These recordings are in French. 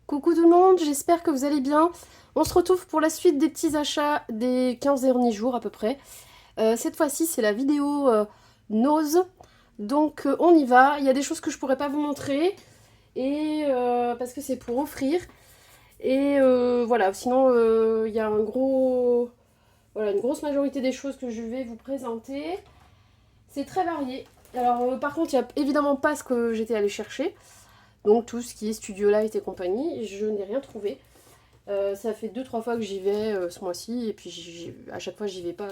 Coucou tout le monde, j'espère que vous allez bien. On se retrouve pour la suite des petits achats des 15 derniers jours à peu près. Cette fois-ci, c'est la vidéo Nose. Donc on y va. Il y a des choses que je pourrais pas vous montrer et parce que c'est pour offrir. Et voilà, sinon il y a voilà, une grosse majorité des choses que je vais vous présenter. C'est très varié. Alors par contre, il n'y a évidemment pas ce que j'étais allée chercher. Donc tout ce qui est Studio Light et compagnie, je n'ai rien trouvé. Ça fait 2-3 fois que j'y vais ce mois-ci, et puis à chaque fois j'y vais pas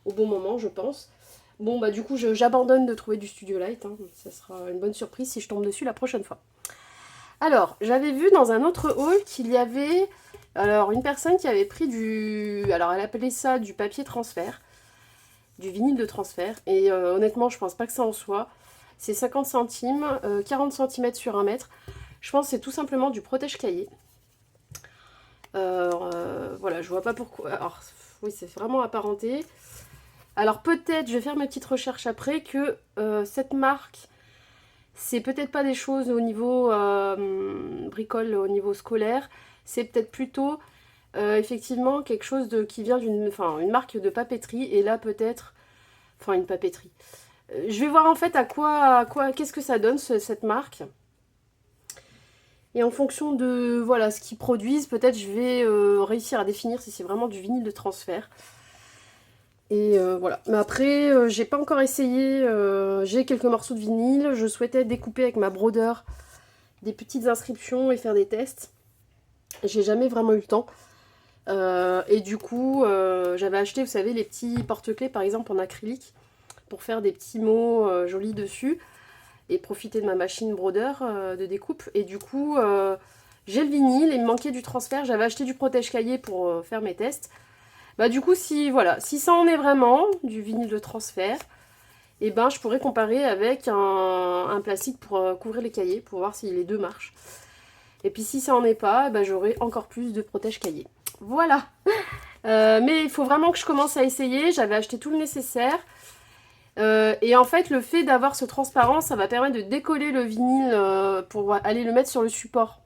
au bon moment, je pense. Bon bah du coup j'abandonne de trouver du Studio Light, hein. Ça sera une bonne surprise si je tombe dessus la prochaine fois. Alors, j'avais vu dans un autre haul qu'il y avait une personne qui avait pris alors elle appelait ça du papier transfert, du vinyle de transfert, et honnêtement je pense pas que ça en soit. C'est 50 centimes, 40 cm sur 1 mètre. Je pense que c'est tout simplement du protège-cahier. Voilà, je vois pas pourquoi. Alors, oui, c'est vraiment apparenté. Alors, peut-être, je vais faire mes petites recherches après, que cette marque, c'est peut-être pas des choses au niveau bricole, au niveau scolaire. C'est peut-être plutôt, effectivement, quelque chose qui vient une marque de papeterie. Et là, peut-être, enfin, une papeterie. Je vais voir en fait qu'est-ce que ça donne cette marque. Et en fonction de voilà ce qu'ils produisent, peut-être je vais réussir à définir si c'est vraiment du vinyle de transfert. Et voilà. Mais après, j'ai pas encore essayé. J'ai quelques morceaux de vinyle. Je souhaitais découper avec ma brodeur des petites inscriptions et faire des tests. J'ai jamais vraiment eu le temps. Et du coup, j'avais acheté, vous savez, les petits porte-clés par exemple en acrylique pour faire des petits mots jolis dessus et profiter de ma machine brodeur de découpe. Et du coup, j'ai le vinyle, il me manquait du transfert, j'avais acheté du protège-cahier pour faire mes tests. Bah du coup, si ça en est vraiment, du vinyle de transfert, et ben je pourrais comparer avec un plastique pour couvrir les cahiers, pour voir si les deux marchent. Et puis si ça en est pas, bah, j'aurai encore plus de protège-cahier. Voilà. Mais il faut vraiment que je commence à essayer, j'avais acheté tout le nécessaire. Et en fait, le fait d'avoir ce transparent, ça va permettre de décoller le vinyle pour aller le mettre sur le support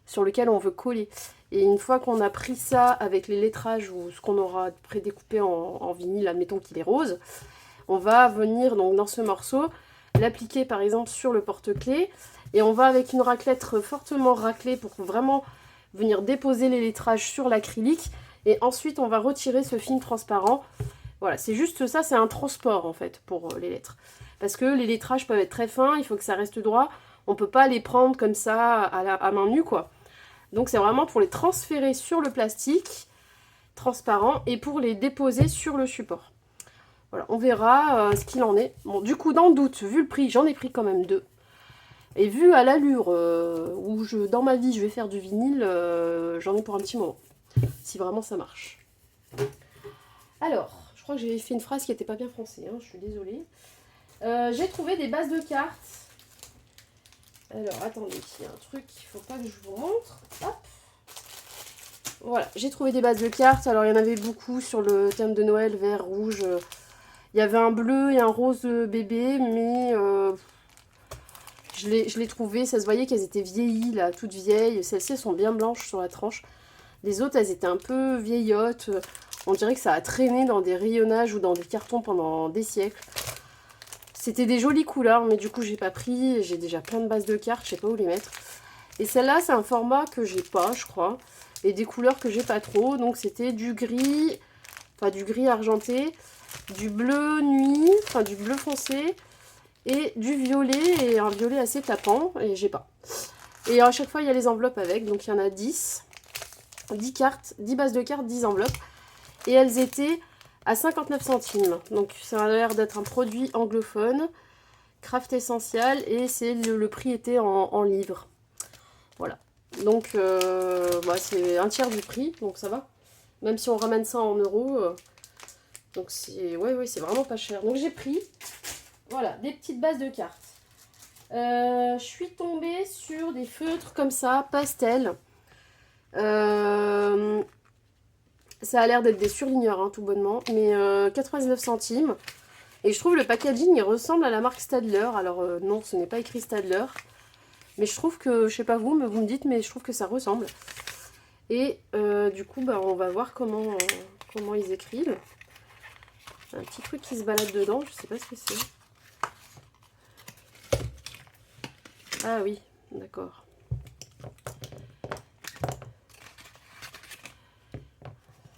sur lequel on veut coller. Et une fois qu'on a pris ça avec les lettrages ou ce qu'on aura prédécoupé en vinyle, admettons qu'il est rose, on va venir donc dans ce morceau l'appliquer par exemple sur le porte-clés et on va avec une raclette fortement raclée pour vraiment venir déposer les lettrages sur l'acrylique et ensuite on va retirer ce film transparent. Voilà, c'est juste ça, c'est un transport en fait pour les lettres. Parce que les lettrages peuvent être très fins, il faut que ça reste droit. On peut pas les prendre comme ça à main nue quoi. Donc c'est vraiment pour les transférer sur le plastique transparent et pour les déposer sur le support. Voilà, on verra ce qu'il en est. Bon, du coup, dans le doute, vu le prix, j'en ai pris quand même deux. Et vu à l'allure où dans ma vie je vais faire du vinyle, j'en ai pour un petit moment. Si vraiment ça marche. Alors, je crois que j'ai fait une phrase qui n'était pas bien français, hein, je suis désolée. J'ai trouvé des bases de cartes. Alors, attendez, il y a un truc qu'il ne faut pas que je vous montre. Hop. Voilà, j'ai trouvé des bases de cartes. Alors, il y en avait beaucoup sur le thème de Noël, vert, rouge. Il y avait un bleu et un rose bébé, mais je l'ai trouvé. Ça se voyait qu'elles étaient vieillies, là, toutes vieilles. Celles-ci sont bien blanches sur la tranche. Les autres, elles étaient un peu vieillottes. On dirait que ça a traîné dans des rayonnages ou dans des cartons pendant des siècles. C'était des jolies couleurs, mais du coup, j'ai pas pris. J'ai déjà plein de bases de cartes, je sais pas où les mettre. Et celle-là, c'est un format que j'ai pas, je crois. Et des couleurs que j'ai pas trop. Donc, c'était du gris, enfin du gris argenté, du bleu nuit, enfin du bleu foncé, et du violet, et un violet assez tapant, et j'ai pas. Et à chaque fois, il y a les enveloppes avec, donc il y en a 10. 10 cartes, 10 bases de cartes, 10 enveloppes. Et elles étaient à 59 centimes. Donc ça a l'air d'être un produit anglophone, craft essentiel, et le prix était en livres. Voilà. Donc bah, c'est un tiers du prix, donc ça va. Même si on ramène ça en euros. Donc c'est ouais, c'est vraiment pas cher. Donc j'ai pris, voilà, des petites bases de cartes. Je suis tombée sur des feutres comme ça, pastel. Ça a l'air d'être des surligneurs, hein, tout bonnement, mais 99 centimes. Et je trouve le packaging, il ressemble à la marque Stadler. Alors non, ce n'est pas écrit Stadler. Mais je trouve que, je sais pas vous, mais vous me dites, mais je trouve que ça ressemble. Et du coup, bah, on va voir comment ils écrivent. Un petit truc qui se balade dedans, je sais pas ce que c'est. Ah oui, d'accord.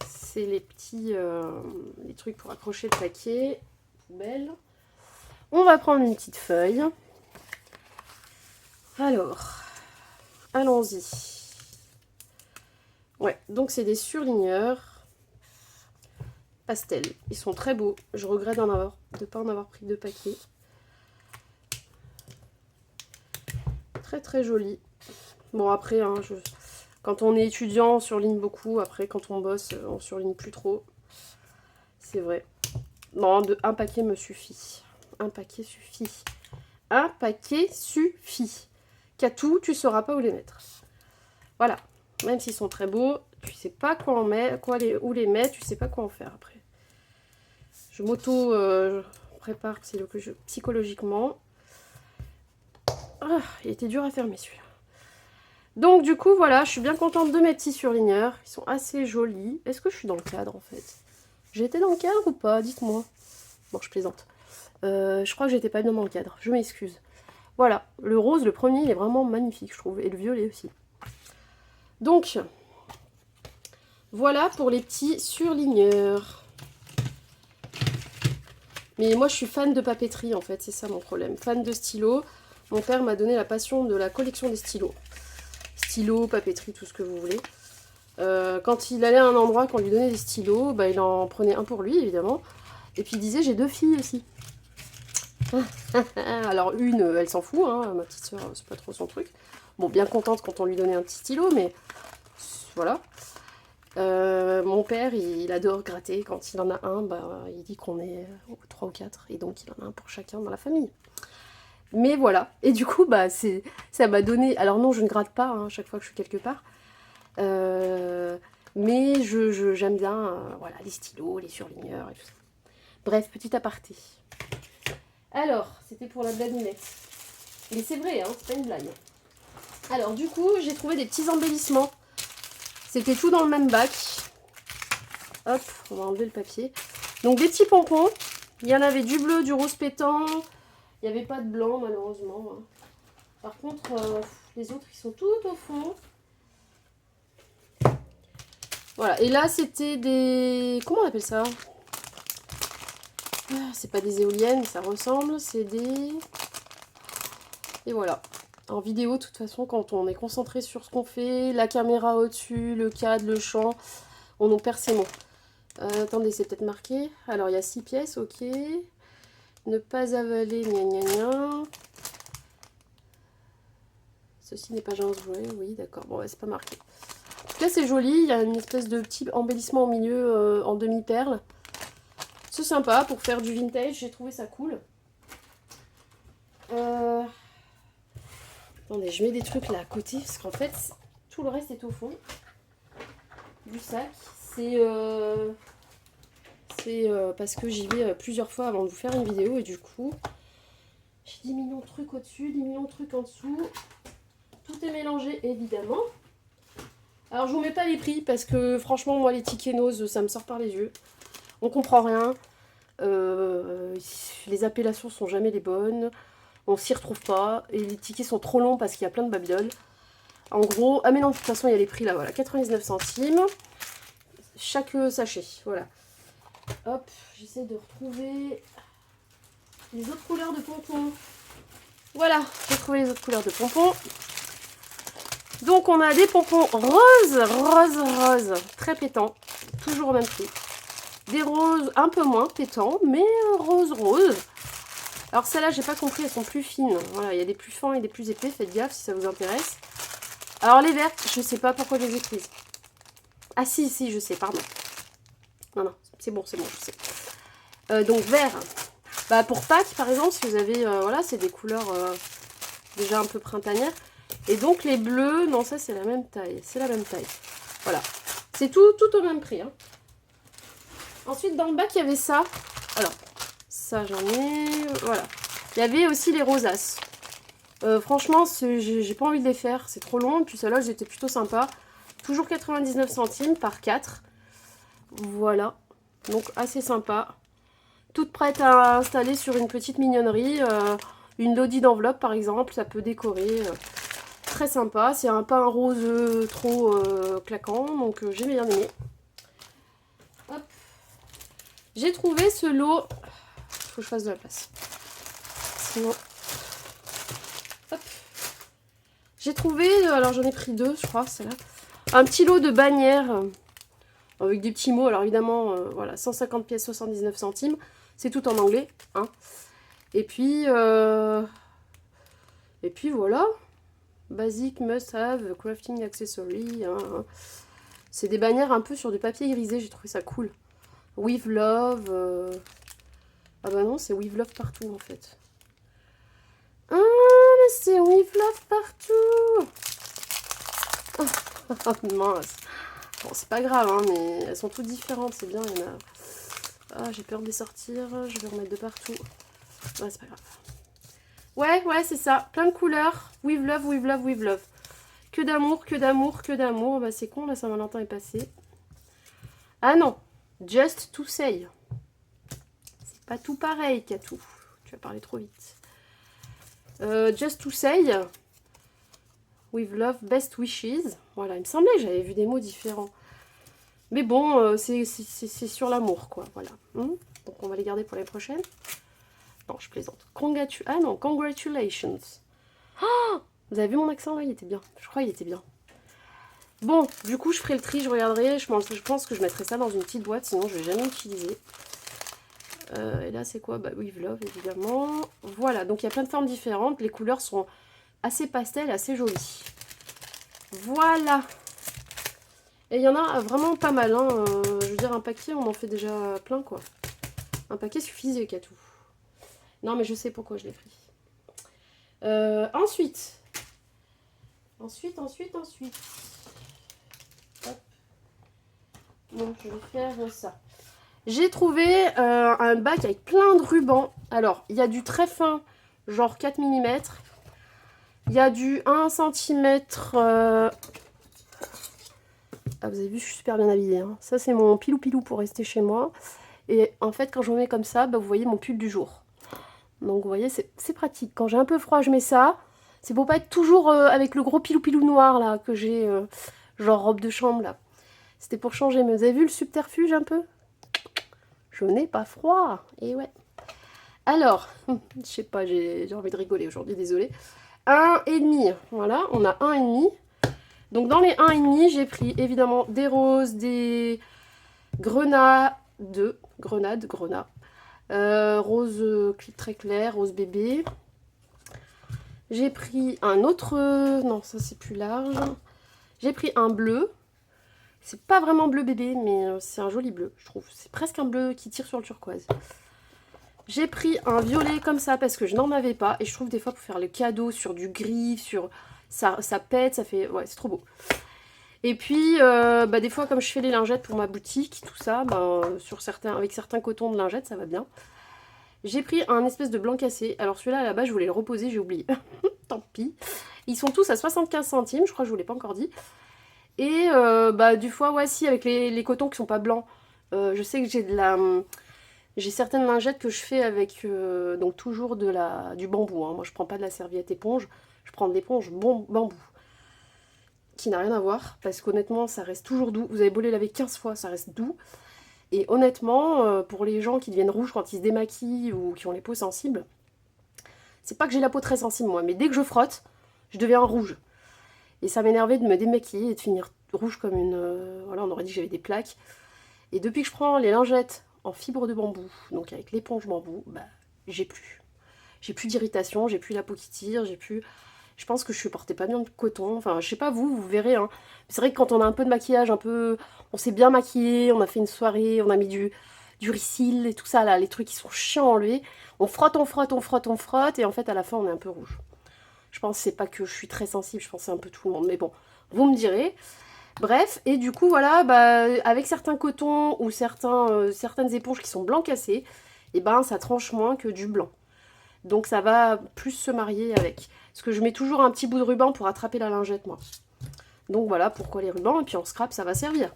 C'est les petits les trucs pour accrocher le paquet. Poubelle. On va prendre une petite feuille. Alors, allons-y. Ouais, donc c'est des surligneurs pastel. Ils sont très beaux. Je regrette de ne pas en avoir pris 2 paquets. Très très joli. Bon après, hein, quand on est étudiant, on surligne beaucoup. Après, quand on bosse, on surligne plus trop. C'est vrai. Non, un paquet me suffit. Un paquet suffit. Un paquet suffit. Qu'à tout, tu ne sauras pas où les mettre. Voilà. Même s'ils sont très beaux, tu sais pas quoi en mettre, où les mettre, tu sais pas quoi en faire après. Je m'auto-prépare psychologiquement. Ah, il était dur à fermer celui-là. Donc du coup, voilà, je suis bien contente de mes petits surligneurs. Ils sont assez jolis. Est-ce que je suis dans le cadre en fait? J'ai été dans le cadre ou pas? Dites-moi. Bon, je plaisante. Je crois que j'étais pas bien dans le cadre. Je m'excuse. Voilà, le rose, le premier, il est vraiment magnifique, je trouve. Et le violet aussi. Donc, voilà pour les petits surligneurs. Mais moi, je suis fan de papeterie, en fait. C'est ça mon problème. Fan de stylos. Mon père m'a donné la passion de la collection des stylos. Stylos, papeterie, tout ce que vous voulez. Quand il allait à un endroit, qu'on lui donnait des stylos, bah, il en prenait un pour lui, évidemment. Et puis il disait, j'ai 2 filles aussi. Alors une, elle s'en fout, hein, ma petite soeur, c'est pas trop son truc. Bon, bien contente quand on lui donnait un petit stylo, mais voilà. Mon père, il adore gratter. Quand il en a un, bah, il dit qu'on est 3 ou 4. Et donc, il en a un pour chacun dans la famille. Mais voilà. Et du coup, bah, ça m'a donné... Alors non, je ne gratte pas hein, chaque fois que je suis quelque part. Mais j'aime bien voilà, les stylos, les surligneurs et tout ça. Bref, petit aparté. Alors, c'était pour la blaguinette. Mais c'est vrai, hein, c'est pas une blague. Alors, du coup, j'ai trouvé des petits embellissements. C'était tout dans le même bac. Hop, on va enlever le papier. Donc, des petits pompons. Il y en avait du bleu, du rose pétant. Il n'y avait pas de blanc, malheureusement. Par contre, les autres, ils sont tout au fond. Voilà, et là, c'était des... Comment on appelle ça? C'est pas des éoliennes, ça ressemble, c'est des... Et voilà. En vidéo, de toute façon, quand on est concentré sur ce qu'on fait, la caméra au-dessus, le cadre, le champ, on en perd ses mots. Attendez, c'est peut-être marqué. Alors, il y a 6 pièces, ok. Ne pas avaler, gna gna gna. Ceci n'est pas un jouet, oui, d'accord. Bon, ouais, c'est pas marqué. En tout cas, c'est joli. Il y a une espèce de petit embellissement au milieu en demi-perle. C'est sympa pour faire du vintage, j'ai trouvé ça cool. Attendez, je mets des trucs là à côté, parce qu'en fait, tout le reste est au fond du sac. C'est parce que j'y vais plusieurs fois avant de vous faire une vidéo, et du coup, j'ai 10 millions de trucs au-dessus, 10 millions de trucs en dessous. Tout est mélangé, évidemment. Alors, je vous mets pas les prix, parce que franchement, moi, les tickets Nose, ça me sort par les yeux. On comprend rien. Les appellations sont jamais les bonnes. On s'y retrouve pas. Et les tickets sont trop longs parce qu'il y a plein de babioles. En gros, ah mais non, de toute façon, il y a les prix là, voilà. 99 centimes. Chaque sachet, voilà. Hop, j'essaie de retrouver les autres couleurs de pompons. Voilà, j'ai trouvé les autres couleurs de pompons. Donc, on a des pompons rose, très pétants. Toujours au même prix. Des roses un peu moins pétants, mais rose. Alors celles-là, j'ai pas compris, elles sont plus fines. Voilà, il y a des plus fins et des plus épais, faites gaffe si ça vous intéresse. Alors les vertes, je sais pas pourquoi je les ai prises. Ah si, je sais, pardon. Non, c'est bon, je sais. Donc vert, bah, pour Pâques par exemple, si vous avez, voilà, c'est des couleurs déjà un peu printanières. Et donc les bleus, non ça c'est la même taille, Voilà, c'est tout au même prix, hein. Ensuite, dans le bac, il y avait ça. Alors, ça, j'en ai... Voilà. Il y avait aussi les rosaces. Franchement, j'ai pas envie de les faire, c'est trop long. Et puis celle-là, j'étais plutôt sympa. Toujours 99 centimes par 4. Voilà, donc assez sympa. Toute prête à installer sur une petite mignonnerie. Une lodi d'enveloppe par exemple, ça peut décorer. Très sympa, c'est pas un rose trop claquant, donc j'ai bien aimé. Hop. J'ai trouvé ce lot. Faut que je fasse de la place. Sinon. Hop. J'ai trouvé, alors j'en ai pris 2, je crois, c'est là. Un petit lot de bannières avec des petits mots. Alors évidemment, voilà, 150 pièces, 79 centimes. C'est tout en anglais, hein. Et puis voilà. Basic must have crafting accessory. Hein. C'est des bannières un peu sur du papier grisé, j'ai trouvé ça cool. With love. Ah bah non, c'est with love partout en fait. Ah, mais c'est with love partout. Oh mince. Bon, c'est pas grave, hein, mais elles sont toutes différentes, c'est bien. Il y en a... Ah, j'ai peur de les sortir, je vais remettre de partout. Ouais, c'est pas grave. Ouais, c'est ça. Plein de couleurs. With love, with love, with love. Que d'amour, que d'amour, que d'amour. Bah, c'est con, là, Saint-Valentin est passé. Ah non. Just to say. C'est pas tout pareil, Katou. Tu vas parler trop vite. Just to say. With love, best wishes. Voilà, il me semblait que j'avais vu des mots différents. Mais bon, c'est sur l'amour, quoi. Voilà. Donc, on va les garder pour les prochaines. Non, je plaisante. Ah non, congratulations. Oh, vous avez vu mon accent là? Il était bien. Je crois qu'il était bien. Bon, du coup, je ferai le tri, je regarderai. Je pense que je mettrai ça dans une petite boîte, sinon je ne vais jamais l'utiliser. Et là, c'est quoi? Bah, with love, évidemment. Voilà, donc il y a plein de formes différentes. Les couleurs sont assez pastel, assez jolies. Voilà. Et il y en a vraiment pas mal. Hein. Je veux dire, un paquet, on en fait déjà plein, quoi. Un paquet suffisait, Katou. Non, mais je sais pourquoi je l'ai pris. Ensuite. Hop. Bon, je vais faire ça. J'ai trouvé un bac avec plein de rubans. Alors, il y a du très fin, genre 4 mm. Il y a du 1 cm. Ah, vous avez vu, je suis super bien habillée. Hein. Ça, c'est mon pilou-pilou pour rester chez moi. Et en fait, quand je mets comme ça, bah, vous voyez mon pull du jour. Donc vous voyez, c'est pratique. Quand j'ai un peu froid, je mets ça. C'est pour pas être toujours avec le gros pilou-pilou noir là que j'ai, genre robe de chambre là. C'était pour changer. Mais vous avez vu le subterfuge un peu? Je n'ai pas froid. Et ouais. Alors, je sais pas, j'ai envie de rigoler aujourd'hui, désolée. 1,5. Voilà, on a 1,5. Donc dans les 1,5, j'ai pris évidemment des roses, des grenades, rose très clair, rose bébé. J'ai pris un autre... non, ça c'est plus large. J'ai pris un bleu. C'est pas vraiment bleu bébé, mais c'est un joli bleu, je trouve. C'est presque un bleu qui tire sur le turquoise. J'ai pris un violet comme ça parce que je n'en avais pas. Et je trouve des fois pour faire le cadeau sur du gris, sur... Ça pète, ça fait... Ouais, c'est trop beau. Et puis, bah, des fois, comme je fais les lingettes pour ma boutique, tout ça, bah, avec certains cotons de lingettes, ça va bien. J'ai pris un espèce de blanc cassé. Alors celui-là, là-bas, je voulais le reposer, j'ai oublié. Tant pis. Ils sont tous à 75 centimes, je crois que je vous l'ai pas encore dit. Et bah, du fois, ouais, si, avec les cotons qui sont pas blancs. Je sais que j'ai certaines lingettes que je fais avec donc toujours du bambou. Hein. Moi, je prends pas de la serviette éponge, je prends de l'éponge bambou. Qui n'a rien à voir, parce qu'honnêtement, ça reste toujours doux. Vous avez beau les laver 15 fois, ça reste doux. Et honnêtement, pour les gens qui deviennent rouges quand ils se démaquillent ou qui ont les peaux sensibles, c'est pas que j'ai la peau très sensible moi, mais dès que je frotte, je deviens rouge. Et ça m'énervait de me démaquiller et de finir rouge comme une... voilà, on aurait dit que j'avais des plaques. Et depuis que je prends les lingettes en fibre de bambou, donc avec l'éponge bambou, bah j'ai plus. J'ai plus d'irritation, j'ai plus la peau qui tire, j'ai plus... Je pense que je supportais pas bien de coton. Enfin, je sais pas vous verrez. Hein. C'est vrai que quand on a un peu de maquillage, on s'est bien maquillé, on a fait une soirée, on a mis du Risil et tout ça, là, les trucs qui sont chiants à enlever. On frotte, et en fait, à la fin, on est un peu rouge. Je pense que c'est pas que je suis très sensible, je pense que c'est un peu tout le monde. Mais bon, vous me direz. Bref, et du coup, voilà, bah, avec certains cotons ou certaines éponges qui sont blanc cassé, et ben ça tranche moins que du blanc. Donc ça va plus se marier avec. Parce que je mets toujours un petit bout de ruban pour attraper la lingette, moi. Donc voilà pourquoi les rubans. Et puis en scrap, ça va servir.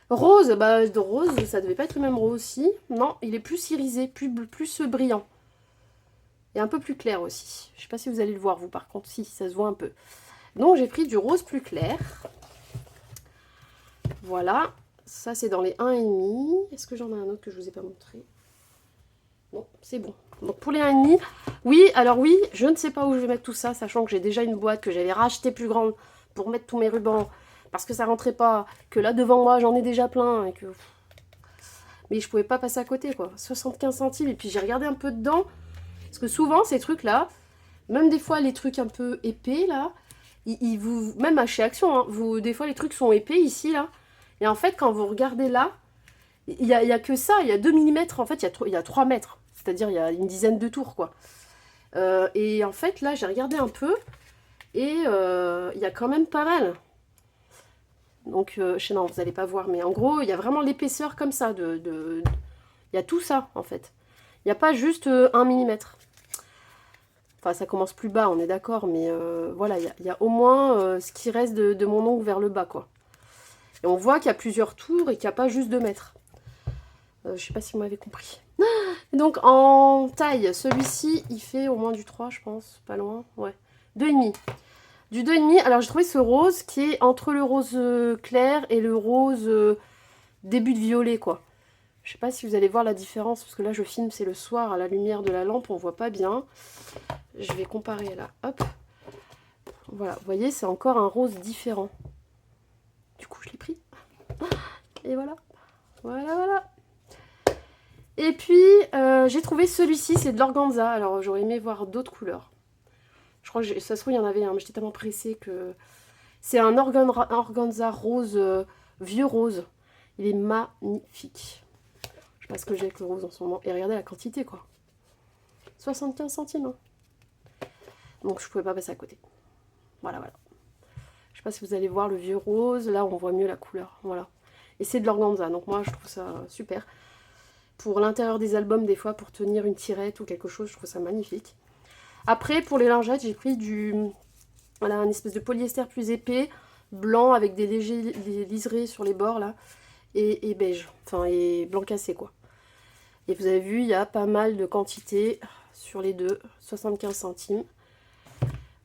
Rose, bah de rose, ça devait pas être le même rose aussi. Non, il est plus irisé, plus brillant. Et un peu plus clair aussi. Je sais pas si vous allez le voir, vous, par contre. Si, ça se voit un peu. Donc j'ai pris du rose plus clair. Voilà. Ça, c'est dans les 1,5. Est-ce que j'en ai un autre que je vous ai pas montré? Non, c'est bon. Donc pour les 1,5, oui, alors oui, je ne sais pas où je vais mettre tout ça, sachant que j'ai déjà une boîte que j'avais rachetée plus grande pour mettre tous mes rubans, parce que ça rentrait pas, que là devant moi j'en ai déjà plein, et que... Mais je pouvais pas passer à côté, quoi. 75 centimes, et puis j'ai regardé un peu dedans, parce que souvent ces trucs-là, même des fois les trucs un peu épais, là, vous... même chez Action, hein, des fois les trucs sont épais ici, là, et en fait quand vous regardez là, il y a que ça, il y a 2 mm, en fait il y a 3 mètres. C'est-à-dire il y a une dizaine de tours, quoi. Et en fait, là, j'ai regardé un peu. Et il y a quand même pas mal. Donc, je sais, non, vous n'allez pas voir. Mais en gros, il y a vraiment l'épaisseur comme ça. Il y a tout ça, en fait. Il n'y a pas juste 1 mm. Enfin, ça commence plus bas, on est d'accord. Mais voilà, il y a au moins ce qui reste de mon ongle vers le bas, quoi. Et on voit qu'il y a plusieurs tours et qu'il n'y a pas juste 2 mètres. Je sais pas si vous m'avez compris. Donc en taille, celui-ci, il fait au moins du 3, je pense, pas loin, ouais. 2,5. Du 2,5, alors j'ai trouvé ce rose qui est entre le rose clair et le rose début de violet, quoi. Je sais pas si vous allez voir la différence, parce que là je filme, c'est le soir, à la lumière de la lampe, on voit pas bien. Je vais comparer là, hop. Voilà, vous voyez, c'est encore un rose différent. Du coup, je l'ai pris. Et voilà. Voilà. Et puis, j'ai trouvé celui-ci, c'est de l'organza. Alors, j'aurais aimé voir d'autres couleurs. Je crois que ça se trouve, il y en avait un, mais j'étais tellement pressée que... C'est un organza rose, vieux rose. Il est magnifique. Je sais pas ce que j'ai avec le rose en ce moment. Et regardez la quantité, quoi. 75 centimes. Hein. Donc, je pouvais pas passer à côté. Voilà. Je sais pas si vous allez voir le vieux rose. Là, on voit mieux la couleur. Voilà. Et c'est de l'organza. Donc, moi, je trouve ça super. Pour l'intérieur des albums, des fois, pour tenir une tirette ou quelque chose, je trouve ça magnifique. Après, pour les lingettes, j'ai pris voilà, un espèce de polyester plus épais, blanc avec des légers liserés sur les bords, là, et beige, enfin, et blanc cassé, quoi. Et vous avez vu, il y a pas mal de quantité sur les deux, 75 centimes.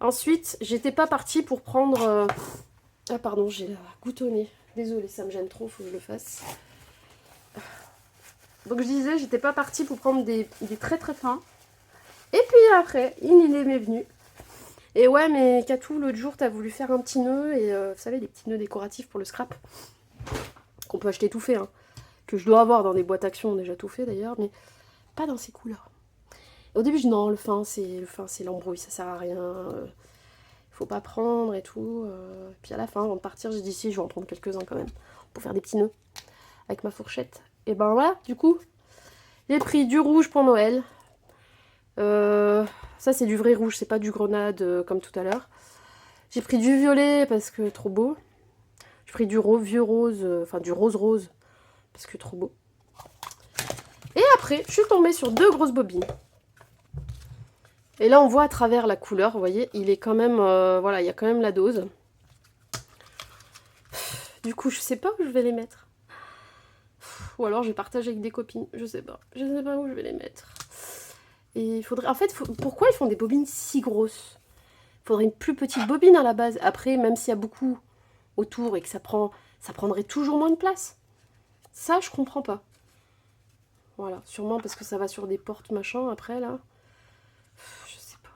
Ensuite, j'étais pas partie pour prendre... Ah, pardon, j'ai la goutte au nez. Désolée, ça me gêne trop, faut que je le fasse. Donc je disais, j'étais pas partie pour prendre des très très fins. Et puis après, il m'est venu. Et ouais, mais Katou, l'autre jour, t'as voulu faire un petit nœud. Et vous savez, les petits nœuds décoratifs pour le scrap. Qu'on peut acheter tout fait. Hein, que je dois avoir dans des boîtes Action déjà tout fait d'ailleurs. Mais pas dans ces couleurs. Au début, je dis non, le fin, c'est l'embrouille. Ça sert à rien. Faut pas prendre et tout. Puis à la fin, avant de partir, j'ai dit si, je vais en prendre quelques-uns quand même. Pour faire des petits nœuds. Avec ma fourchette. Et ben voilà, du coup, j'ai pris du rouge pour Noël. Ça, c'est du vrai rouge, c'est pas du grenade comme tout à l'heure. J'ai pris du violet parce que trop beau. J'ai pris du vieux rose, enfin du rose parce que trop beau. Et après, je suis tombée sur 2 grosses bobines. Et là, on voit à travers la couleur, vous voyez, il est quand même, voilà, il y a quand même la dose. Du coup, je sais pas où je vais les mettre. Ou alors je vais partager avec des copines, je sais pas où je vais les mettre. Et il faudrait, en fait, pourquoi ils font des bobines si grosses? Il faudrait une plus petite bobine à la base. Après, même s'il y a beaucoup autour et que ça prendrait toujours moins de place. Ça, je comprends pas. Voilà, sûrement parce que ça va sur des portes machin après là. Je sais pas.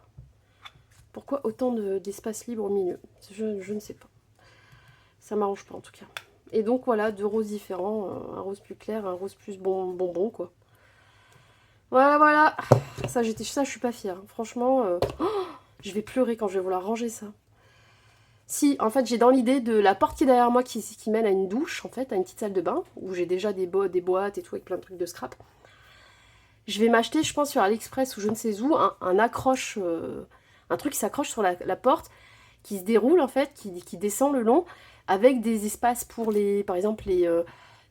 Pourquoi autant d'espace libre au milieu? Je ne sais pas. Ça m'arrange pas en tout cas. Et donc voilà, 2 roses différents, un rose plus clair, un rose plus bonbon quoi. Voilà. Ça, je suis pas fière. Franchement, je vais pleurer quand je vais vouloir ranger ça. Si, en fait, j'ai dans l'idée de la porte qui est derrière moi qui mène à une douche, en fait, à une petite salle de bain, où j'ai déjà des boîtes et tout, avec plein de trucs de scrap. Je vais m'acheter, je pense, sur AliExpress ou je ne sais où, un accroche, un truc qui s'accroche sur la porte, qui se déroule, en fait, qui descend le long, avec des espaces pour par exemple,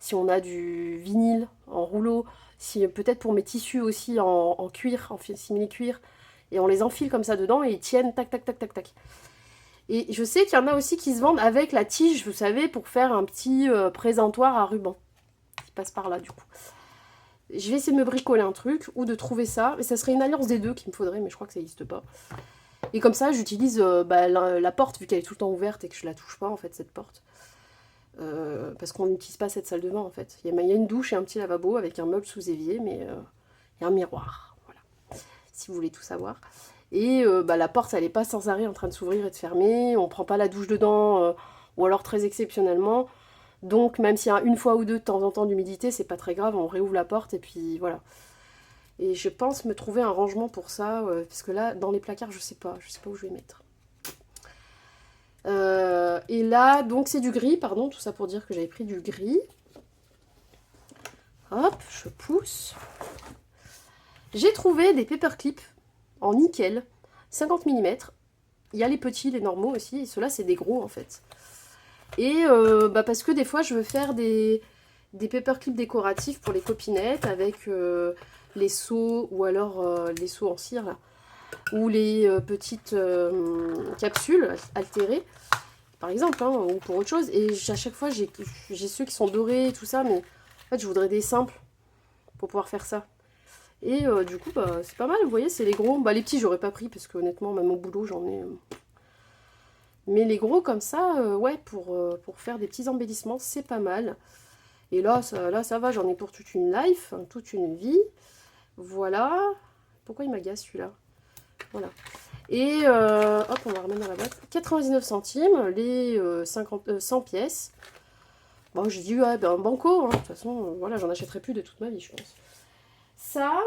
si on a du vinyle en rouleau, si peut-être pour mes tissus aussi en cuir, en simili-cuir, et on les enfile comme ça dedans et ils tiennent tac tac tac tac tac. Et je sais qu'il y en a aussi qui se vendent avec la tige, vous savez, pour faire un petit présentoir à ruban. Qui passe par là du coup. Je vais essayer de me bricoler un truc ou de trouver ça. Et ça serait une alliance des deux qu'il me faudrait, mais je crois que ça n'existe pas. Et comme ça, j'utilise la porte, vu qu'elle est tout le temps ouverte et que je la touche pas en fait, cette porte. Parce qu'on n'utilise pas cette salle de bain en fait. Il y a une douche et un petit lavabo avec un meuble sous évier, mais il y a un miroir. Voilà. Si vous voulez tout savoir. Et la porte, elle n'est pas sans arrêt en train de s'ouvrir et de fermer. On prend pas la douche dedans, ou alors très exceptionnellement. Donc même s'il y a une fois ou deux de temps en temps d'humidité, c'est pas très grave, on réouvre la porte et puis voilà. Et je pense me trouver un rangement pour ça, parce que là, dans les placards, je sais pas où je vais mettre. Et là, donc c'est du gris, pardon, tout ça pour dire que j'avais pris du gris. Hop, je pousse. J'ai trouvé des paperclips en nickel, 50 mm. Il y a les petits, les normaux aussi, et ceux-là, c'est des gros en fait. Et parce que des fois, je veux faire des paperclips décoratifs pour les copinettes avec les seaux, ou alors les seaux en cire, là, ou les petites capsules altérées, par exemple, hein, ou pour autre chose. Et à chaque fois, j'ai ceux qui sont dorés et tout ça, mais en fait, je voudrais des simples pour pouvoir faire ça. Et du coup, c'est pas mal, vous voyez, c'est les gros. Les petits, j'aurais pas pris, parce que honnêtement, même au boulot, j'en ai... Mais les gros comme ça, ouais, pour faire des petits embellissements, c'est pas mal. Et là, ça va, j'en ai pour toute une life, toute une vie. Voilà. Pourquoi il m'agace celui-là? Voilà. Et hop, on va remettre dans la boîte. 99 centimes, les 100 pièces. Bon, j'ai dit, ouais, ben banco, hein. De toute façon, voilà, j'en achèterai plus de toute ma vie, je pense. Ça.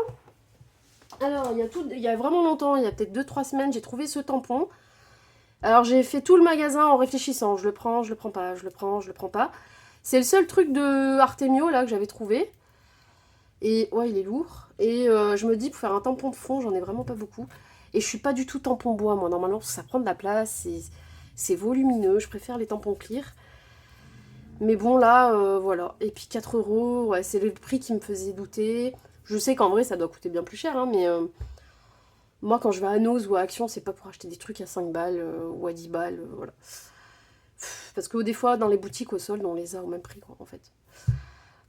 Alors, il y a vraiment longtemps, il y a peut-être 2-3 semaines, j'ai trouvé ce tampon. Alors, j'ai fait tout le magasin en réfléchissant. Je le prends, je le prends pas, je le prends, je le prends pas. C'est le seul truc de Artemio, là, que j'avais trouvé. Et ouais, il est lourd. Et je me dis, pour faire un tampon de fond, j'en ai vraiment pas beaucoup. Et je suis pas du tout tampon bois, moi. Normalement, ça prend de la place, c'est volumineux. Je préfère les tampons clear. Mais bon, là, voilà. Et puis 4 €, ouais, c'est le prix qui me faisait douter. Je sais qu'en vrai, ça doit coûter bien plus cher, hein, mais moi, quand je vais à Nose ou à Action, c'est pas pour acheter des trucs à 5 balles ou à 10 balles, voilà. Parce que des fois, dans les boutiques au solde, on les a au même prix, quoi, en fait.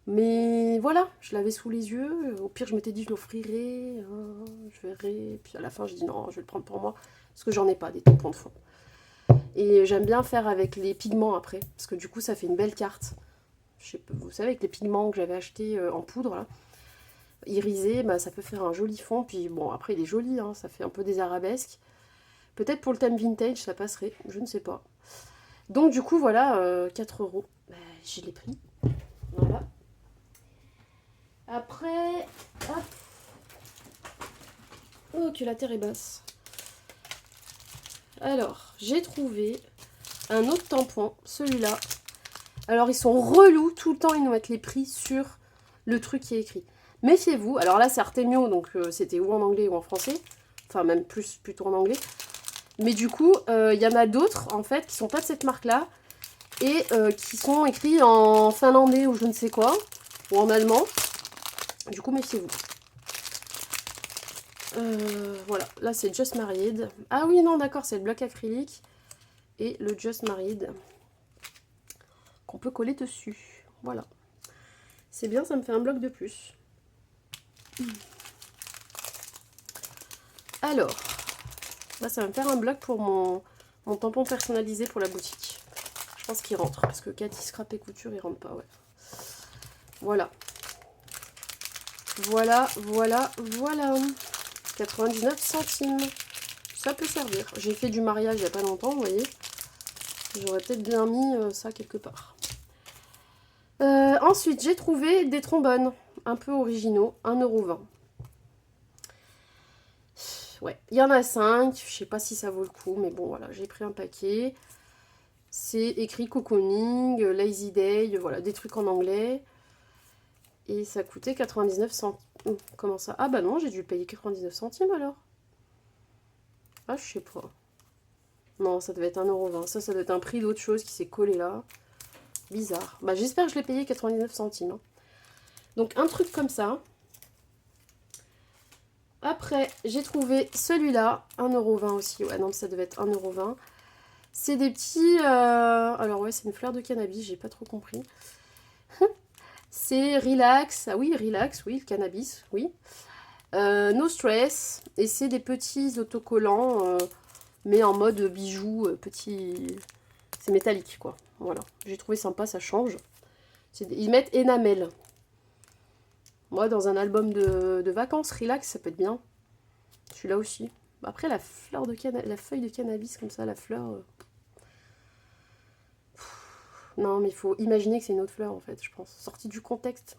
Mais voilà, je l'avais sous les yeux. Au pire, je m'étais dit, je l'offrirai, je verrai. Puis à la fin, je dis non, je vais le prendre pour moi. Parce que j'en ai pas, des tampons de fond. Et j'aime bien faire avec les pigments après. Parce que du coup, ça fait une belle carte. Je sais pas, vous savez, avec les pigments que j'avais achetés en poudre, là, irisés, ça peut faire un joli fond. Puis bon, après, il est joli, hein, ça fait un peu des arabesques. Peut-être pour le thème vintage, ça passerait. Je ne sais pas. Donc du coup, voilà, 4 €. Je l'ai pris. Voilà. Après, hop. Oh, que la terre est basse. Alors, j'ai trouvé un autre tampon, celui-là. Alors, ils sont relous, tout le temps, ils nous mettent les prix sur le truc qui est écrit. Méfiez-vous, alors là, c'est Artemio, donc c'était ou en anglais ou en français. Enfin, même plutôt en anglais. Mais du coup, il y en a d'autres, en fait, qui sont pas de cette marque-là. Et qui sont écrits en finlandais ou je ne sais quoi. Ou en allemand. Du coup, méfiez-vous. Voilà, là c'est Just Married. Ah oui, non, d'accord, c'est le bloc acrylique et le Just Married qu'on peut coller dessus. Voilà. C'est bien, ça me fait un bloc de plus. Alors, là ça va me faire un bloc pour mon tampon personnalisé pour la boutique. Je pense qu'il rentre, parce que Cathy Scrap et Couture, il rentre pas, ouais. Voilà. Voilà, voilà, voilà. 99 centimes. Ça peut servir. J'ai fait du mariage il n'y a pas longtemps, vous voyez. J'aurais peut-être bien mis ça quelque part. Ensuite, j'ai trouvé des trombones un peu originaux, 1,20 €. Ouais, il y en a 5. Je sais pas si ça vaut le coup, mais bon, voilà, j'ai pris un paquet. C'est écrit Cocooning, Lazy Day, voilà, des trucs en anglais. Et ça coûtait 99 centimes. Comment ça? Ah bah non, j'ai dû payer 99 centimes alors. Ah, je sais pas. Non, ça devait être 1,20 €. Ça doit être un prix d'autre chose qui s'est collé là. Bizarre. Bah, j'espère que je l'ai payé 99 centimes. Hein. Donc, un truc comme ça. Après, j'ai trouvé celui-là, 1,20 € aussi. Ouais, non, ça devait être 1,20 €. C'est des petits... Alors, ouais, c'est une fleur de cannabis, j'ai pas trop compris. C'est relax. Ah oui, relax, oui, le cannabis, oui. No stress. Et c'est des petits autocollants, mais en mode bijou, petit... C'est métallique, quoi. Voilà. J'ai trouvé sympa, ça change. Ils mettent enamel. Moi, dans un album de vacances, relax, ça peut être bien. Celui-là aussi. Après, la feuille de cannabis, comme ça, la fleur... Non, mais il faut imaginer que c'est une autre fleur, en fait, je pense. Sortie du contexte.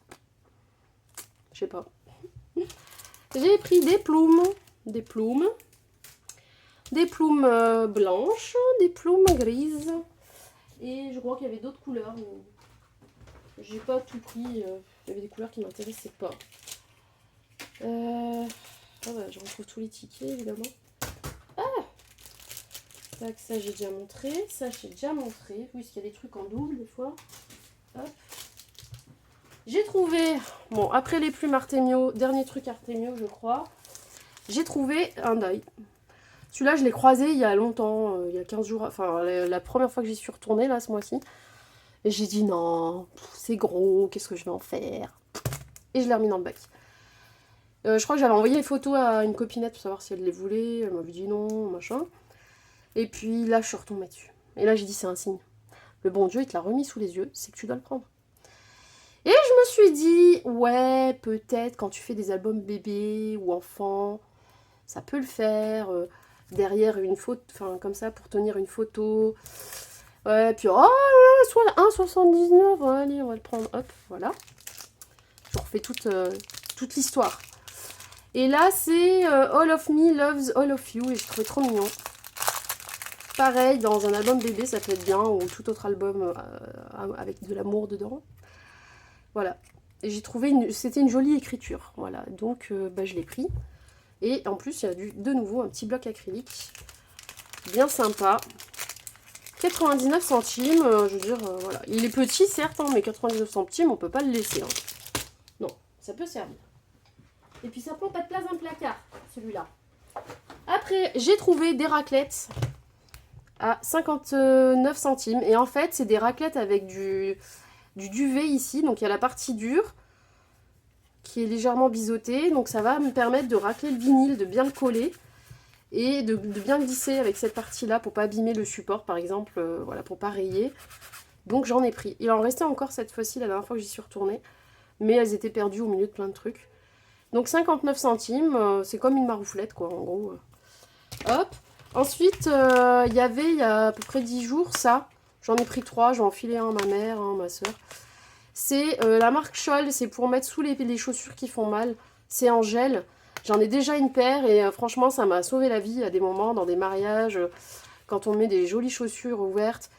Je sais pas. J'ai pris des plumes. Des plumes. Des plumes blanches. Des plumes grises. Et je crois qu'il y avait d'autres couleurs. J'ai pas tout pris. Il y avait des couleurs qui m'intéressaient pas. Ah bah, je retrouve tous les tickets, évidemment. Ah! Tac, ça j'ai déjà montré. Ça j'ai déjà montré. Oui, parce qu'il y a des trucs en double des fois. Hop. J'ai trouvé, bon, après les plumes Artemio, dernier truc Artemio, je crois. J'ai trouvé un die. Celui-là, je l'ai croisé il y a longtemps, il y a 15 jours. Enfin, la première fois que j'y suis retournée, là, ce mois-ci. Et j'ai dit non, c'est gros, qu'est-ce que je vais en faire? Et je l'ai remis dans le bac. Je crois que j'avais envoyé les photos à une copinette pour savoir si elle les voulait. Elle m'avait dit non, machin. Et puis là, je suis retombée dessus. Et là, j'ai dit c'est un signe. Le bon Dieu, il te l'a remis sous les yeux, c'est que tu dois le prendre. Et je me suis dit, ouais, peut-être quand tu fais des albums bébés ou enfants, ça peut le faire. Derrière une photo, enfin comme ça, pour tenir une photo. Ouais, puis oh, soit 1,79, allez, on va le prendre, hop, voilà. Je refais toute l'histoire. Et là, c'est All of Me Loves All of You, et je trouvais trop mignon. Pareil, dans un album bébé, ça peut être bien, ou tout autre album avec de l'amour dedans. Voilà. Et j'ai trouvé, c'était une jolie écriture, voilà. Donc, bah, je l'ai pris. Et en plus, il y a de nouveau un petit bloc acrylique, bien sympa. 99 centimes, je veux dire, voilà. Il est petit, certes, hein, mais 99 centimes, on peut pas le laisser. Hein. Non, ça peut servir. Et puis, ça prend pas de place dans le placard, celui-là. Après, j'ai trouvé des raclettes à 59 centimes. Et en fait, c'est des raclettes avec du duvet ici. Donc, il y a la partie dure qui est légèrement biseautée. Donc, ça va me permettre de racler le vinyle, de bien le coller. Et de bien glisser avec cette partie-là pour pas abîmer le support, par exemple, voilà, pour pas rayer. Donc j'en ai pris. Il en restait encore cette fois-ci, la dernière fois que j'y suis retournée. Mais elles étaient perdues au milieu de plein de trucs. Donc 59 centimes, c'est comme une marouflette, quoi, en gros. Hop. Ensuite, il y avait, il y a à peu près 10 jours, ça. J'en ai pris 3, j'en ai enfilé un à ma mère, un à ma soeur. C'est la marque Scholl, c'est pour mettre sous les chaussures qui font mal. C'est en gel. J'en ai déjà une paire et franchement, ça m'a sauvé la vie à des moments, dans des mariages, quand on met des jolies chaussures ouvertes,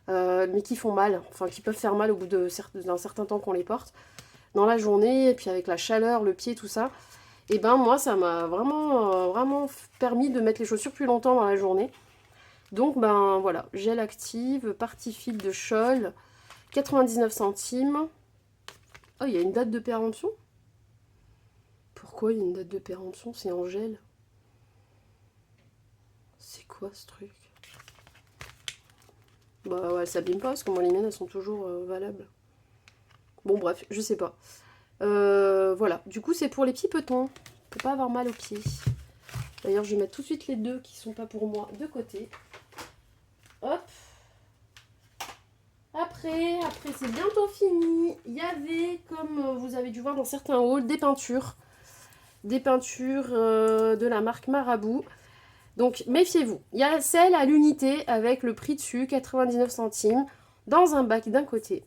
mais qui font mal, enfin qui peuvent faire mal au bout d'un certain temps qu'on les porte, dans la journée, et puis avec la chaleur, le pied, tout ça. Et ben moi, ça m'a vraiment permis de mettre les chaussures plus longtemps dans la journée. Donc ben voilà, gel active, partie fil de Scholl, 99 centimes. Oh, il y a une date de péremption ? Pourquoi il y a une date de péremption? C'est en gel. C'est quoi ce truc? Bah ouais, elle s'abîme pas parce que moi les miennes elles sont toujours valables. Bon bref, je sais pas. Voilà, du coup c'est pour les petits petons. Pour pas avoir mal aux pieds. D'ailleurs je vais mettre tout de suite les deux qui sont pas pour moi de côté. Hop. Après c'est bientôt fini. Il y avait, comme vous avez dû voir dans certains hauls, des peintures. Des peintures de la marque Marabout. Donc méfiez-vous. Il y a celle à l'unité avec le prix dessus, 99 centimes, dans un bac d'un côté.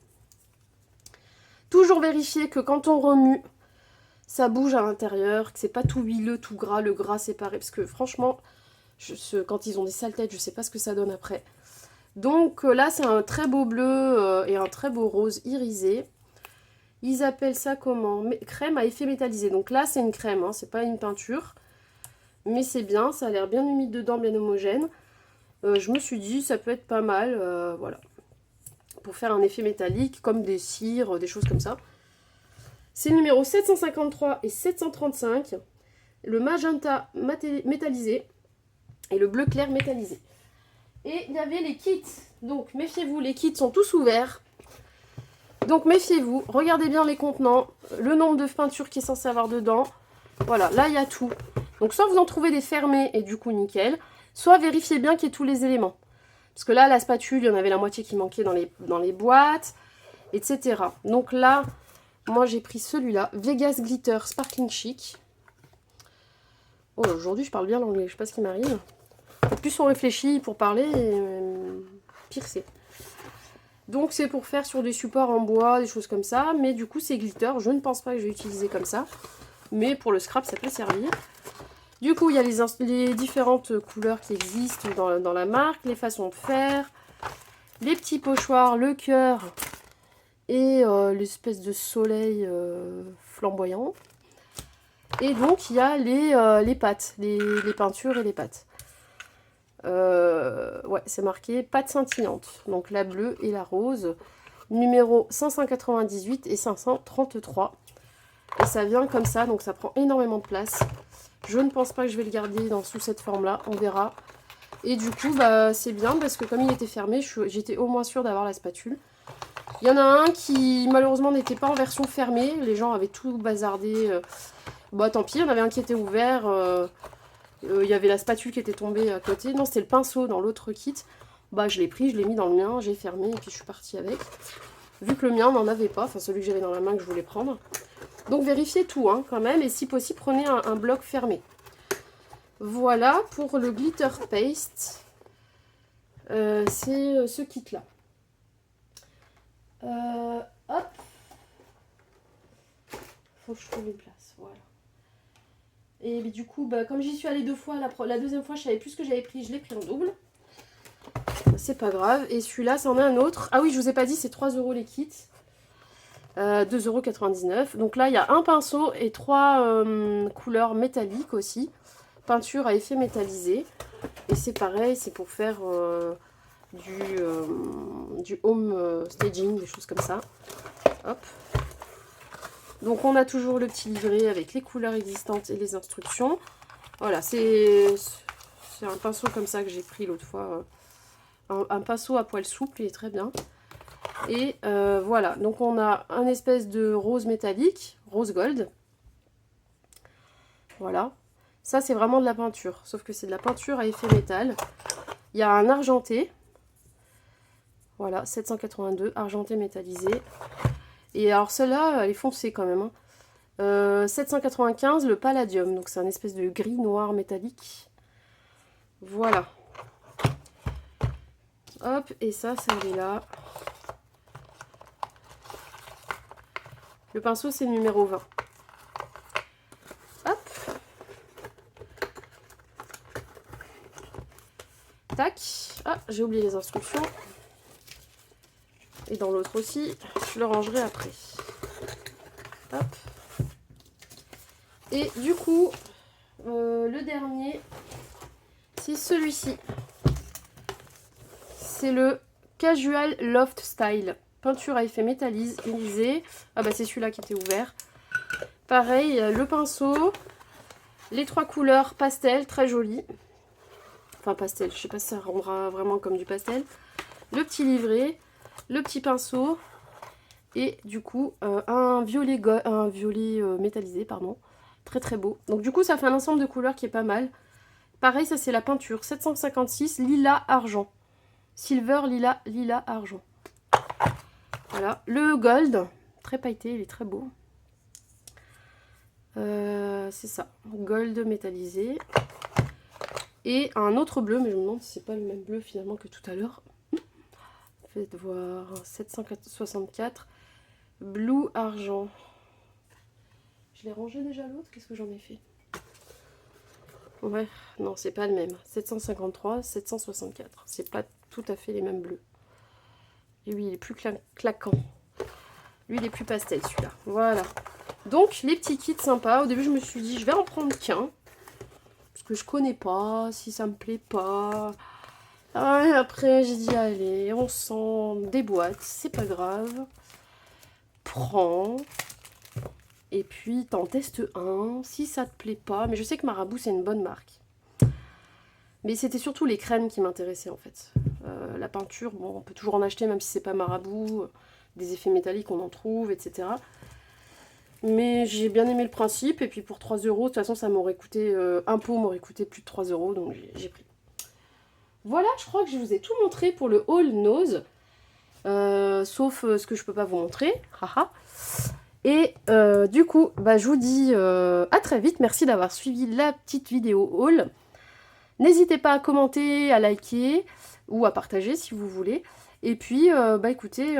Toujours vérifier que quand on remue, ça bouge à l'intérieur, que c'est pas tout huileux, tout gras, le gras séparé. Parce que franchement, quand ils ont des sales têtes, je sais pas ce que ça donne après. Donc là, c'est un très beau bleu et un très beau rose irisé. Ils appellent ça comment? Crème à effet métallisé. Donc là, c'est une crème, hein, c'est pas une peinture. Mais c'est bien, ça a l'air bien humide dedans, bien homogène. Je me suis dit, ça peut être pas mal, voilà. pour faire un effet métallique, comme des cires, des choses comme ça. C'est le numéro 753 et 735. Le magenta métallisé et le bleu clair métallisé. Et il y avait les kits. Donc méfiez-vous, les kits sont tous ouverts. Donc méfiez-vous, regardez bien les contenants, le nombre de peintures qui est censé avoir dedans. Voilà, là il y a tout. Donc soit vous en trouvez des fermés et du coup nickel, soit vérifiez bien qu'il y ait tous les éléments. Parce que là, la spatule, il y en avait la moitié qui manquait dans les boîtes, etc. Donc là, moi j'ai pris celui-là, Vegas Glitter Sparkling Chic. Oh, aujourd'hui je parle bien l'anglais, je sais pas ce qui m'arrive. Plus on réfléchit pour parler, pire c'est. Donc c'est pour faire sur des supports en bois, des choses comme ça. Mais du coup c'est glitter, je ne pense pas que je vais utiliser comme ça. Mais pour le scrap ça peut servir. Du coup il y a les différentes couleurs qui existent dans la marque, les façons de faire, les petits pochoirs, le cœur et l'espèce de soleil flamboyant. Et donc il y a les pâtes, les peintures et les pâtes. Ouais, c'est marqué pâte scintillante. Donc la bleue et la rose. Numéro 598 et 533. Et ça vient comme ça, donc ça prend énormément de place. Je ne pense pas que je vais le garder sous cette forme-là, on verra. Et du coup, bah, c'est bien parce que comme il était fermé, j'étais au moins sûre d'avoir la spatule. Il y en a un qui malheureusement n'était pas en version fermée. Les gens avaient tout bazardé. Bah tant pis, il y en avait un qui était ouvert. Il y avait la spatule qui était tombée à côté. Non, c'était le pinceau dans l'autre kit. Bah je l'ai pris, je l'ai mis dans le mien, j'ai fermé et puis je suis partie avec. Vu que le mien n'en avait pas, enfin celui que j'avais dans la main que je voulais prendre. Donc vérifiez tout hein, quand même et si possible prenez un bloc fermé. Voilà pour le glitter paste. C'est ce kit là. Hop. Faut que je trouve une place, voilà. Et du coup, bah, comme j'y suis allée 2 fois, la deuxième fois je savais plus ce que j'avais pris, je l'ai pris en double. C'est pas grave. Et celui-là, c'en est un autre. Ah oui, je vous ai pas dit, c'est 3 € les kits. 2,99 €. Donc là, il y a un pinceau et 3 couleurs métalliques aussi. Peinture à effet métallisé. Et c'est pareil, c'est pour faire du home staging, des choses comme ça. Hop. Donc on a toujours le petit livret avec les couleurs existantes et les instructions. Voilà, c'est un pinceau comme ça que j'ai pris l'autre fois. Un pinceau à poil souple, il est très bien. Et voilà, donc on a un espèce de rose métallique, rose gold. Voilà. Ça c'est vraiment de la peinture, sauf que c'est de la peinture à effet métal. Il y a un argenté. Voilà, 782, argenté métallisé. Et alors celle-là, elle est foncée quand même. Hein. 795, le palladium. Donc c'est un espèce de gris noir métallique. Voilà. Hop, et ça, là. Le pinceau, c'est le numéro 20. Hop. Tac. Ah, j'ai oublié les instructions. Et dans l'autre aussi, je le rangerai après. Hop. Et du coup, le dernier, c'est celui-ci. C'est le Casual Loft Style. Peinture à effet métallisé. Ah bah c'est celui-là qui était ouvert. Pareil, le pinceau. Les 3 couleurs pastel, très jolies. Enfin pastel, je sais pas si ça rendra vraiment comme du pastel. Le petit livret. Le petit pinceau. Et du coup, un violet métallisé, pardon. Très très beau. Donc du coup, ça fait un ensemble de couleurs qui est pas mal. Pareil, ça c'est la peinture. 756, lilas argent. Silver, lilas argent. Voilà. Le gold, très pailleté, il est très beau. C'est ça. Gold métallisé. Et un autre bleu, mais je me demande si c'est pas le même bleu finalement que tout à l'heure. Faites voir. 764. Blue argent. Je l'ai rangé déjà l'autre? Qu'est-ce que j'en ai fait? Ouais, non, c'est pas le même. 753, 764. C'est pas tout à fait les mêmes bleus. Et lui, il est plus claquant. Lui, il est plus pastel, celui-là. Voilà. Donc, les petits kits sympas. Au début, je me suis dit, je vais en prendre qu'un. Parce que je connais pas, si ça me plaît pas. Ah, et après, j'ai dit, allez, on s'en déboîte, c'est pas grave. Prends. Et puis, t'en testes un. Si ça te plaît pas, mais je sais que Marabout, c'est une bonne marque. Mais c'était surtout les crèmes qui m'intéressaient, en fait. La peinture, bon, on peut toujours en acheter, même si c'est pas Marabout. Des effets métalliques, on en trouve, etc. Mais j'ai bien aimé le principe. Et puis, pour 3 euros, de toute façon, ça m'aurait coûté... un pot m'aurait coûté plus de 3 euros, donc j'ai pris. Voilà, je crois que je vous ai tout montré pour le haul Nose. Sauf ce que je peux pas vous montrer. Haha. Et du coup, bah, je vous dis à très vite. Merci d'avoir suivi la petite vidéo haul. N'hésitez pas à commenter, à liker ou à partager si vous voulez. Et puis, bah écoutez,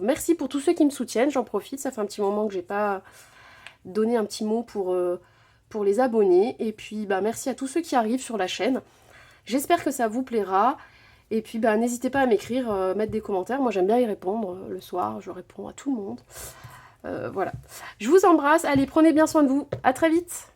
merci pour tous ceux qui me soutiennent. J'en profite, ça fait un petit moment que j'ai pas donné un petit mot pour les abonnés. Et puis, bah merci à tous ceux qui arrivent sur la chaîne. J'espère que ça vous plaira. Et puis, bah, n'hésitez pas à m'écrire, mettre des commentaires. Moi, j'aime bien y répondre le soir. Je réponds à tout le monde. Voilà. Je vous embrasse. Allez, prenez bien soin de vous. À très vite.